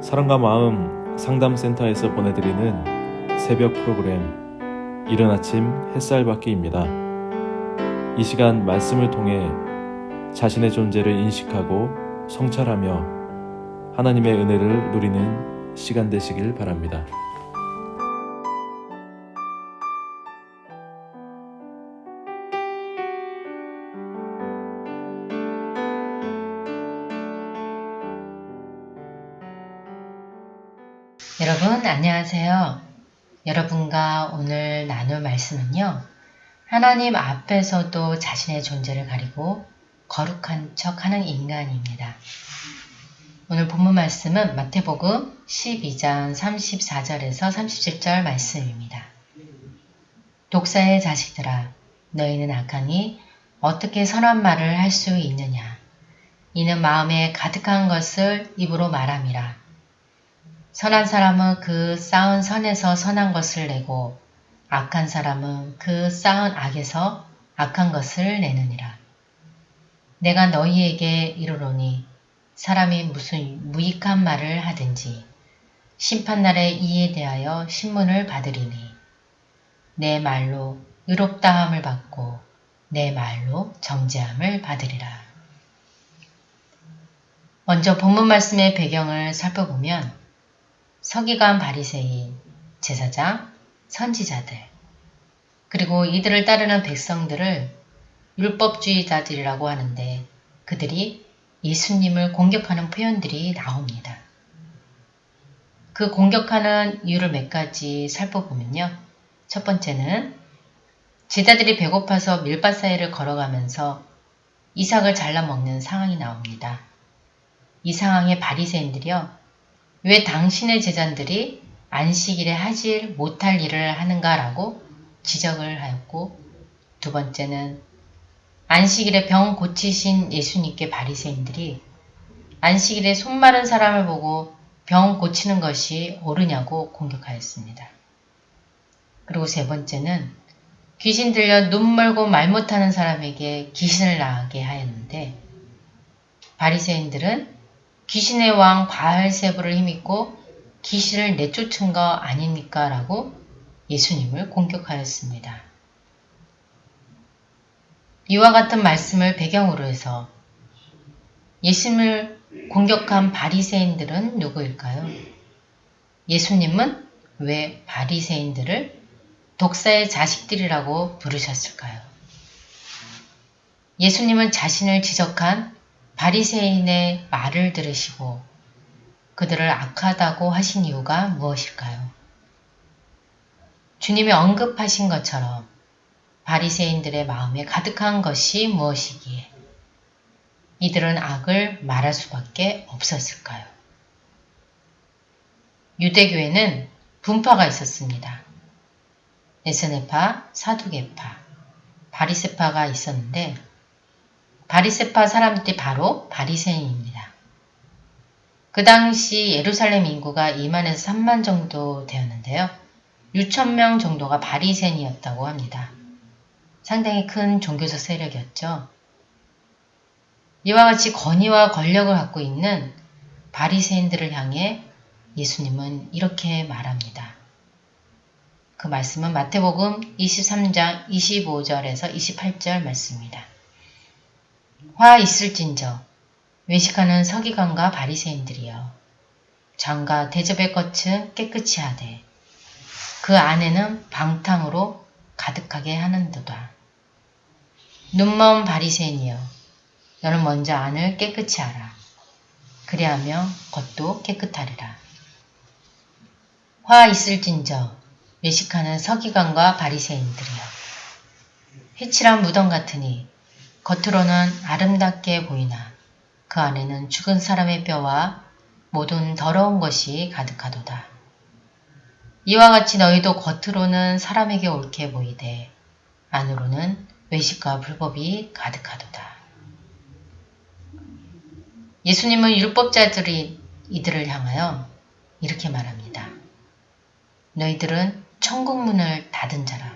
사랑과 마음 상담센터에서 보내드리는 새벽 프로그램 이른 아침 햇살받기입니다. 이 시간 말씀을 통해 자신의 존재를 인식하고 성찰하며 하나님의 은혜를 누리는 시간 되시길 바랍니다. 여러분 안녕하세요. 여러분과 오늘 나눌 말씀은요. 하나님 앞에서도 자신의 존재를 가리고 거룩한 척하는 인간입니다. 오늘 본문 말씀은 마태복음 12장 34절에서 37절 말씀입니다. 독사의 자식들아, 너희는 악하니 어떻게 선한 말을 할 수 있느냐? 이는 마음에 가득한 것을 입으로 말함이라. 선한 사람은 그 쌓은 선에서 선한 것을 내고 악한 사람은 그 쌓은 악에서 악한 것을 내느니라. 내가 너희에게 이르노니 사람이 무슨 무익한 말을 하든지 심판날에 이에 대하여 신문을 받으리니 내 말로 의롭다함을 받고 내 말로 정죄함을 받으리라. 먼저 본문 말씀의 배경을 살펴보면 서기관 바리새인, 제사장, 선지자들, 그리고 이들을 따르는 백성들을 율법주의자들이라고 하는데 그들이 예수님을 공격하는 표현들이 나옵니다. 그 공격하는 이유를 몇 가지 살펴보면요. 첫 번째는 제자들이 배고파서 밀밭 사이를 걸어가면서 이삭을 잘라 먹는 상황이 나옵니다. 이 상황에 바리새인들이요. 왜 당신의 제자들이 안식일에 하지 못할 일을 하는가라고 지적을 하였고, 두 번째는 안식일에 병 고치신 예수님께 바리새인들이 안식일에 손 마른 사람을 보고 병 고치는 것이 옳으냐고 공격하였습니다. 그리고 세 번째는 귀신 들려 눈 멀고 말 못하는 사람에게 귀신을 나게 하였는데 바리새인들은 귀신의 왕 바알세불을 힘입고 귀신을 내쫓은 거 아닙니까? 라고 예수님을 공격하였습니다. 이와 같은 말씀을 배경으로 해서 예수님을 공격한 바리새인들은 누구일까요? 예수님은 왜 바리새인들을 독사의 자식들이라고 부르셨을까요? 예수님은 자신을 지적한 바리새인의 말을 들으시고 그들을 악하다고 하신 이유가 무엇일까요? 주님이 언급하신 것처럼 바리새인들의 마음에 가득한 것이 무엇이기에 이들은 악을 말할 수밖에 없었을까요? 유대교에는 분파가 있었습니다. 에스네파, 사두개파, 바리새파가 있었는데 바리새파 사람들이 바로 바리새인입니다. 그 당시 예루살렘 인구가 2만에서 3만 정도 되었는데요. 6,000명 정도가 바리새인이었다고 합니다. 상당히 큰 종교적 세력이었죠. 이와 같이 권위와 권력을 갖고 있는 바리새인들을 향해 예수님은 이렇게 말합니다. 그 말씀은 마태복음 23장 25절에서 28절 말씀입니다. 화 있을진저 외식하는 서기관과 바리새인들이여 장과 대접의 것은 깨끗이 하되 그 안에는 방탕으로 가득하게 하는도다. 눈먼 바리새인이여 너는 먼저 안을 깨끗이 하라. 그리하며 겉도 깨끗하리라. 화 있을진저 외식하는 서기관과 바리새인들이여 회칠한 무덤 같으니 겉으로는 아름답게 보이나 그 안에는 죽은 사람의 뼈와 모든 더러운 것이 가득하도다. 이와 같이 너희도 겉으로는 사람에게 옳게 보이되 안으로는 외식과 불법이 가득하도다. 예수님은 율법자들이 이들을 향하여 이렇게 말합니다. 너희들은 천국문을 닫은 자라.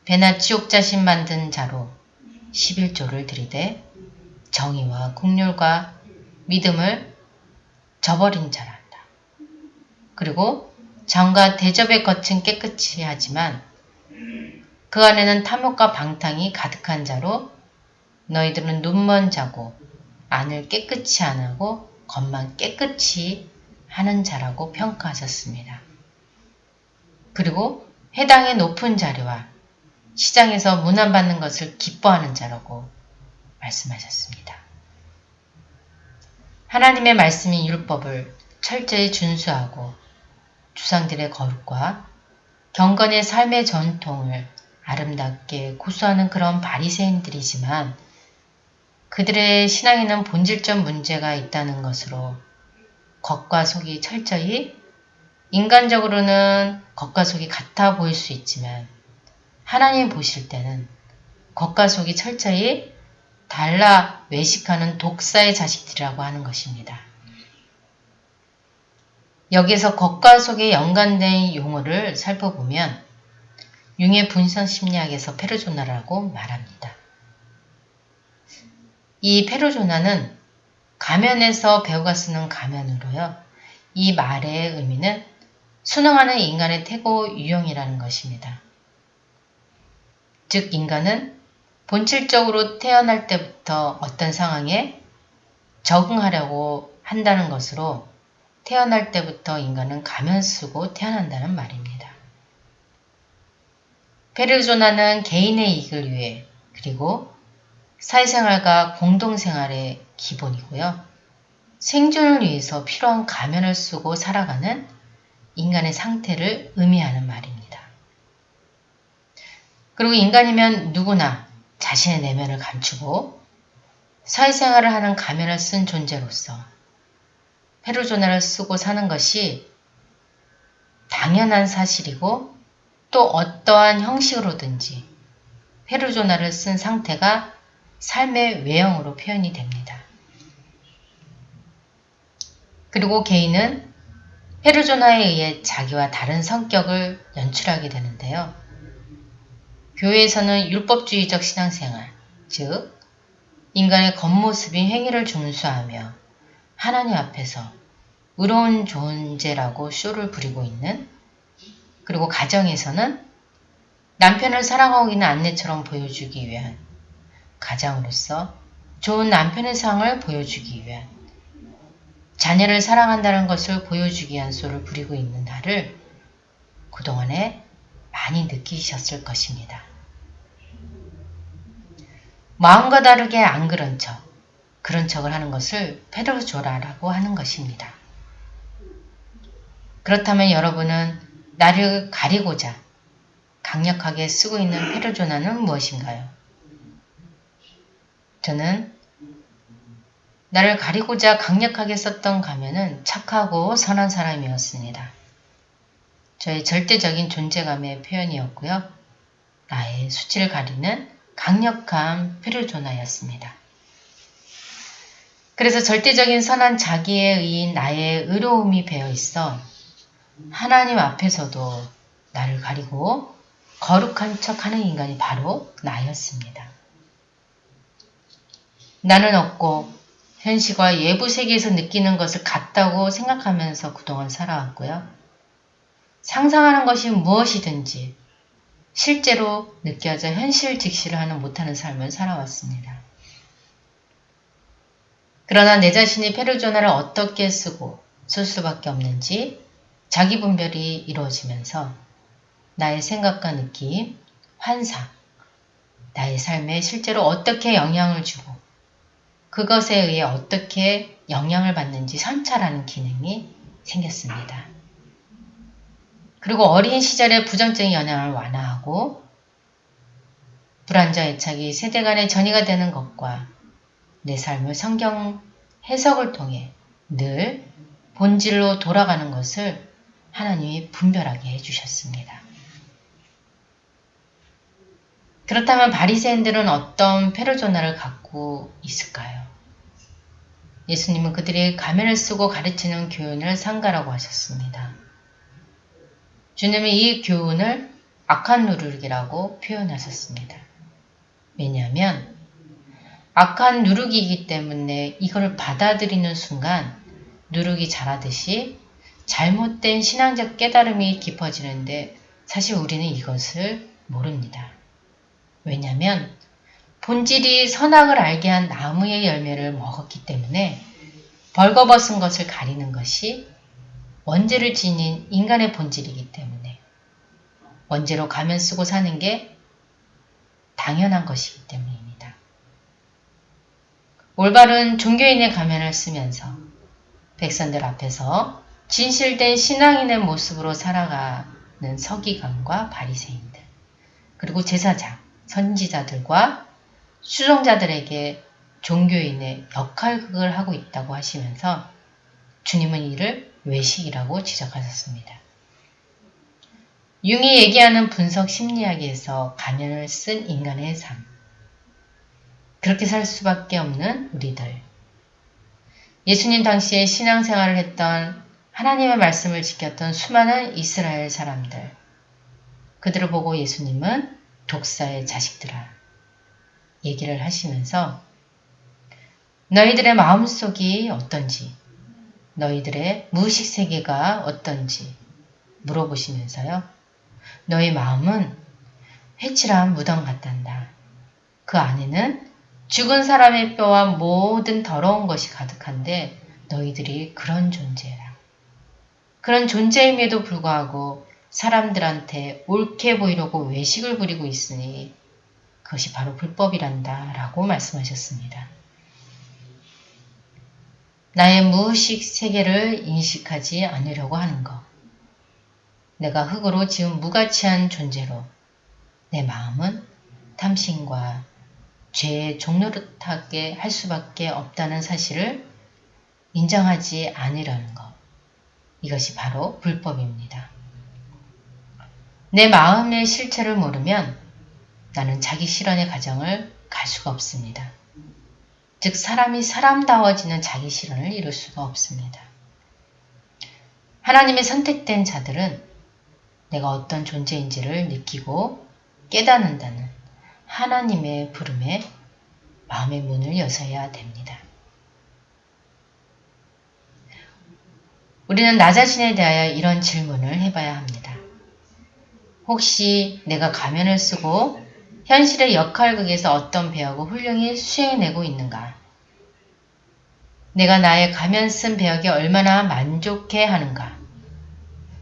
배나 지옥 자신 만든 자로 11조를 들이되 정의와 국률과 믿음을 저버린 자란다. 그리고 장과 대접의 겉은 깨끗이 하지만 그 안에는 탐욕과 방탕이 가득한 자로 너희들은 눈먼 자고 안을 깨끗이 안 하고 겉만 깨끗이 하는 자라고 평가하셨습니다. 그리고 회당의 높은 자리와 시장에서 문안받는 것을 기뻐하는 자라고 말씀하셨습니다. 하나님의 말씀인 율법을 철저히 준수하고 조상들의 거룩과 경건의 삶의 전통을 아름답게 고수하는 그런 바리새인들이지만 그들의 신앙에는 본질적 문제가 있다는 것으로 겉과 속이 철저히 인간적으로는 겉과 속이 같아 보일 수 있지만 하나님 보실 때는 겉과 속이 철저히 달라 외식하는 독사의 자식들이라고 하는 것입니다. 여기에서 겉과 속에 연관된 용어를 살펴보면 융의 분선 심리학에서 페르조나라고 말합니다. 이 페르조나는 가면에서 배우가 쓰는 가면으로요. 이 말의 의미는 순응하는 인간의 태고 유형이라는 것입니다. 즉 인간은 본질적으로 태어날 때부터 어떤 상황에 적응하려고 한다는 것으로 태어날 때부터 인간은 가면 쓰고 태어난다는 말입니다. 페르조나는 개인의 이익을 위해 그리고 사회생활과 공동생활의 기본이고요. 생존을 위해서 필요한 가면을 쓰고 살아가는 인간의 상태를 의미하는 말입니다. 그리고 인간이면 누구나 자신의 내면을 감추고 사회생활을 하는 가면을 쓴 존재로서 페르조나를 쓰고 사는 것이 당연한 사실이고 또 어떠한 형식으로든지 페르조나를 쓴 상태가 삶의 외형으로 표현이 됩니다. 그리고 개인은 페르조나에 의해 자기와 다른 성격을 연출하게 되는데요. 교회에서는 율법주의적 신앙생활, 즉 인간의 겉모습인 행위를 준수하며 하나님 앞에서 의로운 존재라고 쇼를 부리고 있는, 그리고 가정에서는 남편을 사랑하고 있는 아내처럼 보여주기 위한, 가장으로서 좋은 남편의 상을 보여주기 위한, 자녀를 사랑한다는 것을 보여주기 위한 쇼를 부리고 있는 나를 그동안에 많이 느끼셨을 것입니다. 마음과 다르게 안 그런 척을 하는 것을 페르조나라고 하는 것입니다. 그렇다면 여러분은 나를 가리고자 강력하게 쓰고 있는 페르조나는 무엇인가요? 저는 나를 가리고자 강력하게 썼던 가면은 착하고 선한 사람이었습니다. 저의 절대적인 존재감의 표현이었고요. 나의 수치를 가리는 강력한 페르조나였습니다. 그래서 절대적인 선한 자기의 의인 나의 의로움이 배어 있어 하나님 앞에서도 나를 가리고 거룩한 척하는 인간이 바로 나였습니다. 나는 없고 현실과 외부 세계에서 느끼는 것을 같다고 생각하면서 그동안 살아왔고요. 상상하는 것이 무엇이든지 실제로 느껴져 현실 직시를 하는 못하는 삶을 살아왔습니다. 그러나 내 자신이 페르조나를 어떻게 쓰고 쓸 수밖에 없는지 자기 분별이 이루어지면서 나의 생각과 느낌, 환상, 나의 삶에 실제로 어떻게 영향을 주고 그것에 의해 어떻게 영향을 받는지 선찰하는 기능이 생겼습니다. 그리고 어린 시절의 부정적인 영향을 완화하고 불안정 애착이 세대 간의 전이가 되는 것과 내 삶을 성경 해석을 통해 늘 본질로 돌아가는 것을 하나님이 분별하게 해주셨습니다. 그렇다면 바리새인들은 어떤 페르조나를 갖고 있을까요? 예수님은 그들이 가면을 쓰고 가르치는 교훈을 삼가라고 하셨습니다. 주님은 이 교훈을 악한 누룩이라고 표현하셨습니다. 왜냐하면 악한 누룩이기 때문에 이걸 받아들이는 순간 누룩이 자라듯이 잘못된 신앙적 깨달음이 깊어지는데 사실 우리는 이것을 모릅니다. 왜냐하면 본질이 선악을 알게 한 나무의 열매를 먹었기 때문에 벌거벗은 것을 가리는 것이 원죄를 지닌 인간의 본질이기 때문에 원죄로 가면 쓰고 사는 게 당연한 것이기 때문입니다. 올바른 종교인의 가면을 쓰면서 백성들 앞에서 진실된 신앙인의 모습으로 살아가는 서기관과 바리새인들, 그리고 제사장, 선지자들과 수종자들에게 종교인의 역할극을 하고 있다고 하시면서 주님은 이를 외식이라고 지적하셨습니다. 융이 얘기하는 분석 심리학에서 가면을 쓴 인간의 삶, 그렇게 살 수밖에 없는 우리들, 예수님 당시에 신앙생활을 했던 하나님의 말씀을 지켰던 수많은 이스라엘 사람들, 그들을 보고 예수님은 독사의 자식들아 얘기를 하시면서 너희들의 마음속이 어떤지, 너희들의 무의식 세계가 어떤지 물어보시면서요. 너희 마음은 회칠한 무덤 같단다. 그 안에는 죽은 사람의 뼈와 모든 더러운 것이 가득한데 너희들이 그런 존재라. 그런 존재임에도 불구하고 사람들한테 옳게 보이려고 외식을 부리고 있으니 그것이 바로 불법이란다 라고 말씀하셨습니다. 나의 무의식 세계를 인식하지 않으려고 하는 것, 내가 흙으로 지은 무가치한 존재로 내 마음은 탐심과 죄의 종노릇하게 할 수밖에 없다는 사실을 인정하지 않으려는 것, 이것이 바로 불법입니다. 내 마음의 실체를 모르면 나는 자기 실현의 과정을 갈 수가 없습니다. 즉 사람이 사람다워지는 자기 실현을 이룰 수가 없습니다. 하나님의 선택된 자들은 내가 어떤 존재인지를 느끼고 깨닫는다는 하나님의 부름에 마음의 문을 여셔야 됩니다. 우리는 나 자신에 대하여 이런 질문을 해봐야 합니다. 혹시 내가 가면을 쓰고 현실의 역할극에서 어떤 배역을 훌륭히 수행해내고 있는가? 내가 나의 가면 쓴 배역에 얼마나 만족해 하는가?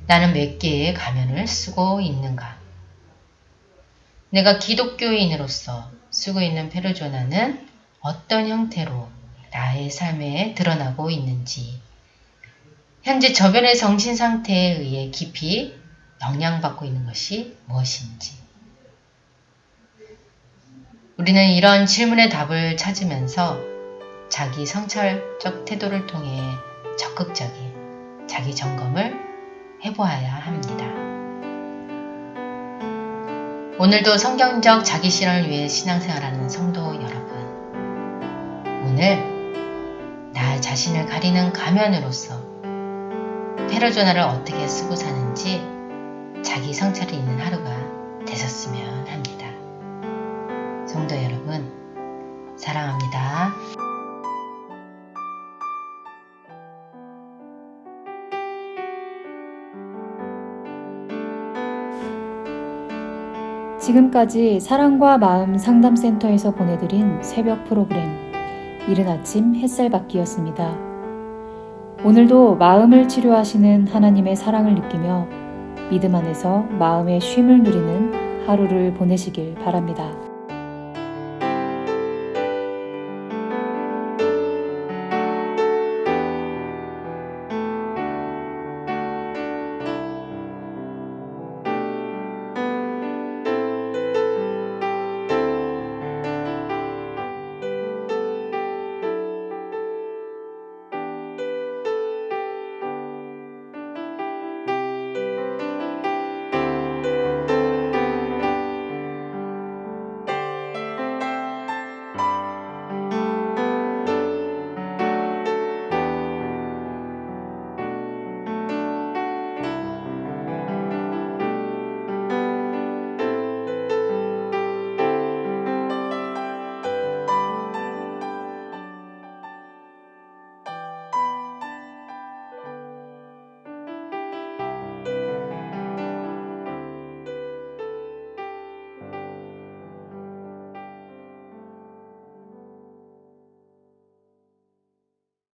나는 몇 개의 가면을 쓰고 있는가? 내가 기독교인으로서 쓰고 있는 페르조나는 어떤 형태로 나의 삶에 드러나고 있는지, 현재 저변의 정신 상태에 의해 깊이 영향받고 있는 것이 무엇인지, 우리는 이런 질문의 답을 찾으면서 자기 성찰적 태도를 통해 적극적인 자기 점검을 해보아야 합니다. 오늘도 성경적 자기 실현을 위해 신앙생활하는 성도 여러분, 오늘 나 자신을 가리는 가면으로서 페르조나를 어떻게 쓰고 사는지 자기 성찰이 있는 하루가 되셨으면 합니다. 성도 여러분, 사랑합니다. 지금까지 사랑과 마음 상담센터에서 보내드린 새벽 프로그램 이른 아침 햇살받기였습니다. 오늘도 마음을 치료하시는 하나님의 사랑을 느끼며 믿음 안에서 마음의 쉼을 누리는 하루를 보내시길 바랍니다.